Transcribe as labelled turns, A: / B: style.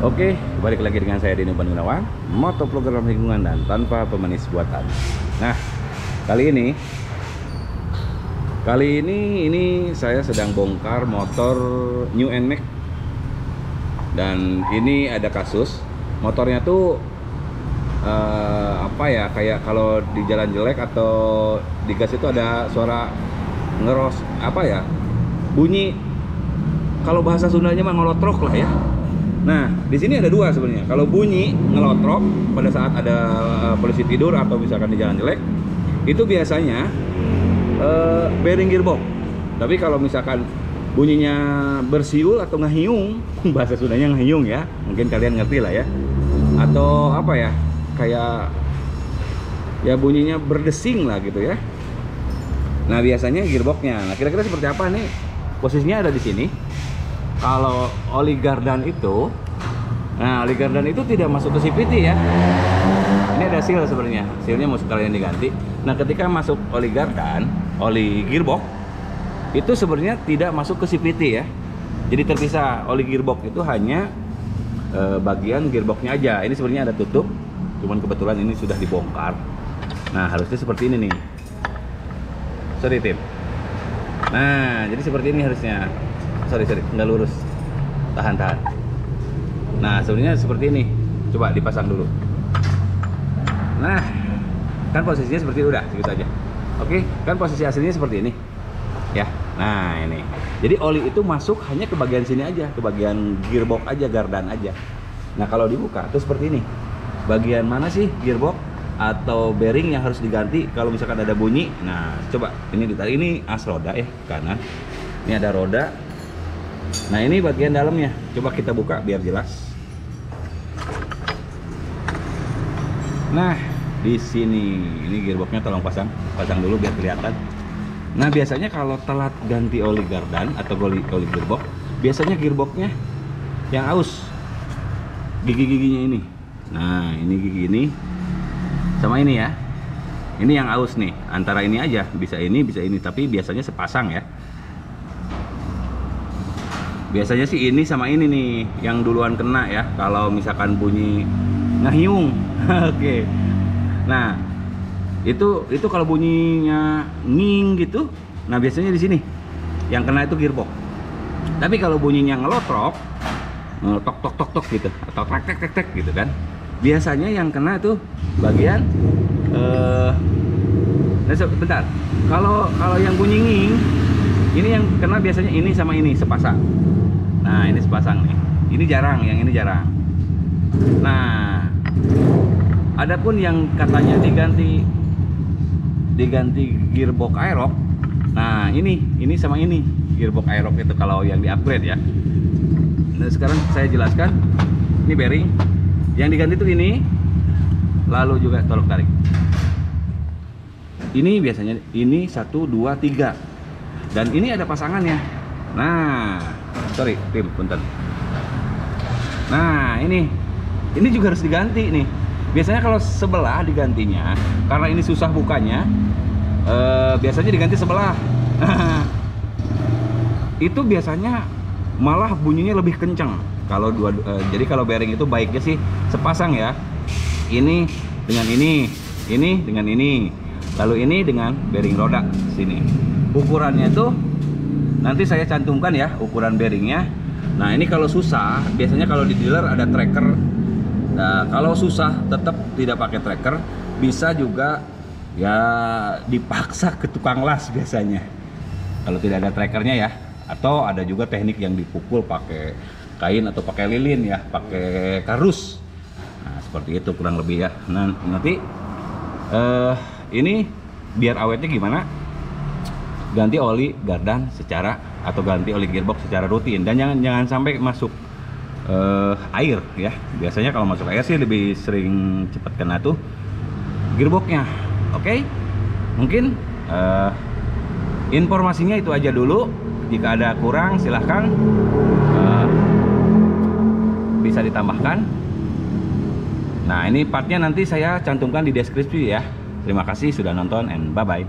A: Oke, balik lagi dengan saya Denny Gunawan, motovlogger ramah lingkungan dan tanpa pemanis buatan. Nah, kali ini saya sedang bongkar motor New NMAX. Dan ini ada kasus motornya tuh apa ya, kayak kalau di jalan jelek atau di gas itu ada suara ngeros, apa ya, bunyi, kalau bahasa Sundanya mah ngolotrok lah ya. Nah, di sini ada dua sebenarnya. Kalau bunyi ngelotrok pada saat ada polisi tidur atau misalkan di jalan jelek, itu biasanya bearing gearbox. Tapi kalau misalkan bunyinya bersiul atau ngehiung, bahasa Sundanya ngehiung ya, mungkin kalian ngerti lah ya. Atau apa ya, kayak ya bunyinya berdesing lah gitu ya. Nah, biasanya gearboxnya. Nah, kira-kira seperti apa nih? Posisinya ada di sini. Kalau oli gardan itu, nah oli gardan itu tidak masuk ke CVT ya. Ini ada seal sebenarnya, sealnya mau sekalian diganti. Nah, ketika masuk oli gardan, oli gearbox itu sebenarnya tidak masuk ke CVT ya. Jadi terpisah, oli gearbox itu hanya bagian gearboxnya aja. Ini sebenarnya ada tutup, cuman kebetulan ini sudah dibongkar. Nah, harusnya seperti ini nih. Sorry tim. Nah, jadi seperti ini harusnya. Sorry, nggak lurus. Tahan. Nah, sebenarnya seperti ini. Coba dipasang dulu. Nah, kan posisinya seperti udah segitu aja. Oke, kan posisi aslinya seperti ini. Ya. Nah, ini. Jadi oli itu masuk hanya ke bagian sini aja, ke bagian gearbox aja, gardan aja. Nah, kalau dibuka tuh seperti ini. Bagian mana sih gearbox atau bearing yang harus diganti kalau misalkan ada bunyi? Nah, coba ini ditarik, ini as roda ya, kanan. Ini ada roda. Nah, ini bagian dalamnya. Coba kita buka biar jelas. Nah, di sini ini gearboxnya, tolong pasang dulu biar kelihatan. Nah, biasanya kalau telat ganti oli gardan atau oli gearbox, biasanya gearboxnya yang aus. Gigi-giginya ini. Nah, ini gigi ini sama ini ya. Ini yang aus nih. Antara ini aja, bisa ini, tapi biasanya sepasang ya. Biasanya sih ini sama ini nih yang duluan kena ya, kalau misalkan bunyi ngehiung. Oke. Nah, itu kalau bunyinya nging gitu, nah biasanya di sini yang kena itu gearbox. Tapi kalau bunyinya ngelotrok, tok gitu, atau tek gitu kan, biasanya yang kena itu bagian bentar. Kalau yang bunyi nging, ini yang kena biasanya ini sama ini sepasang. Nah, ini sepasang nih. Ini jarang, yang ini jarang. Nah, adapun yang katanya diganti gearbox aerox. Nah, ini sama ini gearbox aerox itu kalau yang di-upgrade ya. Nah, sekarang saya jelaskan. Ini bearing. Yang diganti itu ini. Lalu juga tolok tarik. Ini biasanya ini 1 2 3. Dan ini ada pasangannya. Nah, sorry tim, punten. Nah, ini juga harus diganti nih. Biasanya kalau sebelah digantinya, karena ini susah bukanya, biasanya diganti sebelah. Itu biasanya malah bunyinya lebih kenceng. Kalau jadi kalau bearing itu baiknya sih sepasang ya. Ini dengan ini dengan ini, lalu ini dengan bearing roda sini. Ukurannya itu nanti saya cantumkan ya, ukuran bearingnya. Nah, ini kalau susah, biasanya kalau di dealer ada tracker. Nah, kalau susah tetap tidak pakai tracker, bisa juga ya dipaksa ke tukang las biasanya. Kalau tidak ada trackernya ya, atau ada juga teknik yang dipukul pakai kain atau pakai lilin ya, pakai karus. Nah, seperti itu kurang lebih ya. Nah, nanti ini biar awetnya gimana? Ganti oli gardan atau ganti oli gearbox secara rutin, dan jangan sampai masuk air ya. Biasanya kalau masuk air sih lebih sering cepat kena tuh gearboxnya. Oke, mungkin informasinya itu aja dulu. Jika ada kurang silahkan bisa ditambahkan. Nah, ini partnya nanti saya cantumkan di deskripsi ya. Terima kasih sudah nonton and bye bye.